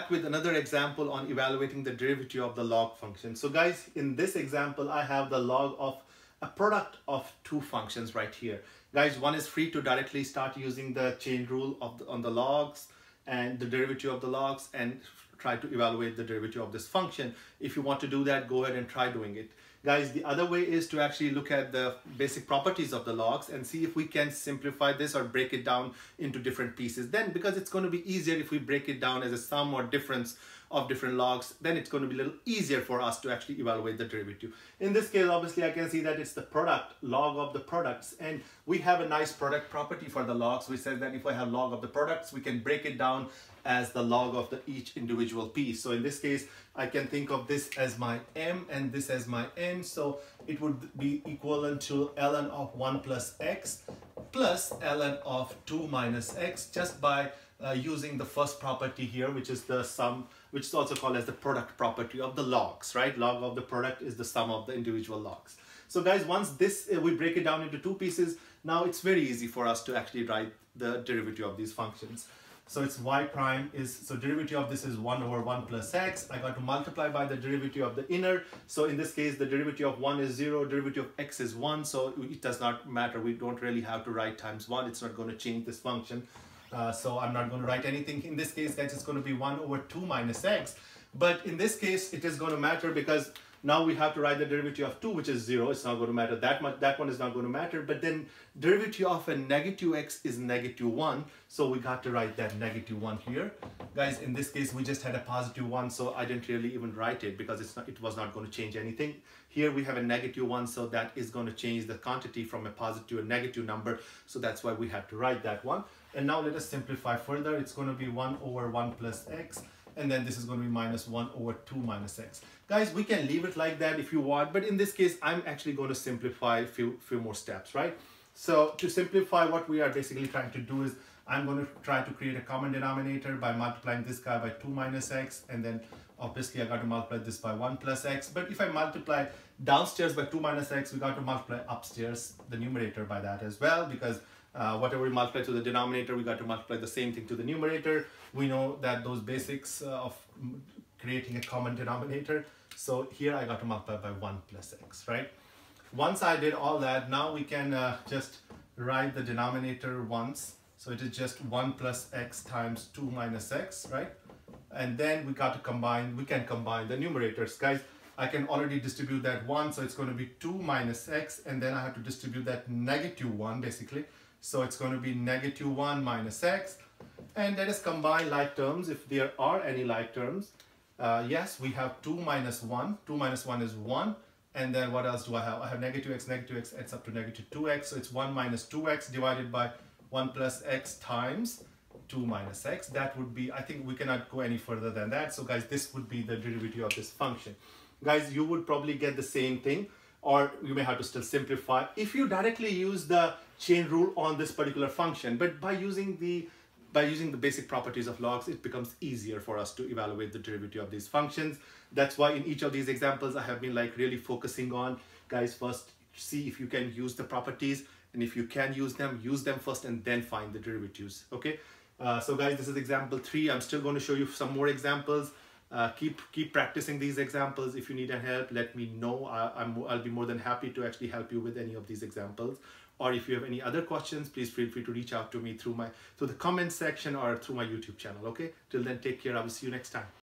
back with another example on evaluating the derivative of the log function. So guys, in this example, I have the log of a product of two functions right here. Guys, one is free to directly start using the chain rule of on the logs and the derivative of the logs and try to evaluate the derivative of this function. If you want to do that, go ahead and try doing it. Guys, the other way is to actually look at the basic properties of the logs and see if we can simplify this or break it down into different pieces. Then, because it's going to be easier if we break it down as a sum or difference of different logs, then it's going to be a little easier for us to actually evaluate the derivative. In this case, obviously, I can see that it's the product, log of the products, and we have a nice product property for the logs, which says that if I have log of the products, we can break it down as the log of each individual piece. So in this case, I can think of this as my m and this as my n. So it would be equivalent to ln of 1 plus x plus ln of 2 minus x, just by using the first property here, which is the sum, which is also called as the product property of the logs, right? Log of the product is the sum of the individual logs. So guys, once this, we break it down into two pieces, now it's very easy for us to actually write the derivative of these functions. So it's y prime is, so derivative of this is 1 over 1 plus x. I got to multiply by the derivative of the inner. So in this case, the derivative of 1 is 0, derivative of x is 1. So it does not matter. We don't really have to write times 1. It's not going to change this function. So I'm not going to write anything. In this case, guys, it's going to be 1 over 2 minus x. But in this case, it is going to matter because now we have to write the derivative of 2, which is 0. It's not going to matter that much. That one is not going to matter. But then derivative of a negative x is negative 1. So we got to write that negative 1 here. Guys, in this case, we just had a positive 1. So I didn't really even write it because it was not going to change anything. Here we have a negative 1. So that is going to change the quantity from a positive to a negative number. So that's why we had to write that one. And now let us simplify further. It's going to be 1 over 1 plus x. And then this is going to be minus 1 over 2 minus x. Guys, we can leave it like that if you want, but in this case, I'm actually going to simplify a few more steps, right? So to simplify, what we are basically trying to do is I'm going to try to create a common denominator by multiplying this guy by 2 minus x, and then obviously I got to multiply this by 1 plus x. But if I multiply downstairs by 2 minus x, we got to multiply upstairs, the numerator, by that as well, because whatever we multiply to the denominator, we got to multiply the same thing to the numerator. We know that those basics of creating a common denominator. So here I got to multiply by 1 plus x, right? Once I did all that, now we can just write the denominator once. So it is just 1 plus x times 2 minus x, right? And then we got to combine, we can combine the numerators. Guys, I can already distribute that 1, so it's going to be 2 minus x, and then I have to distribute that negative 1 basically. So it's going to be negative 1 minus x. And let us combine like terms if there are any like terms. Yes, we have 2 minus 1. 2 minus 1 is 1. And then what else do I have? I have negative x adds up to negative 2x. So it's 1 minus 2x divided by 1 plus x times 2 minus x. That would be, I think we cannot go any further than that. So guys, this would be the derivative of this function. Guys, you would probably get the same thing, or you may have to still simplify if you directly use the chain rule on this particular function. But by using the basic properties of logs, it becomes easier for us to evaluate the derivative of these functions. That's why in each of these examples, I have been like really focusing on, guys, first see if you can use the properties, and if you can use them first and then find the derivatives, okay? So guys, this is example 3. I'm still going to show you some more examples. Keep practicing these examples. If you need help, let me know. I'll be more than happy to actually help you with any of these examples. Or if you have any other questions, please feel free to reach out to me through the comment section or through my YouTube channel, okay? Till then, take care. I will see you next time.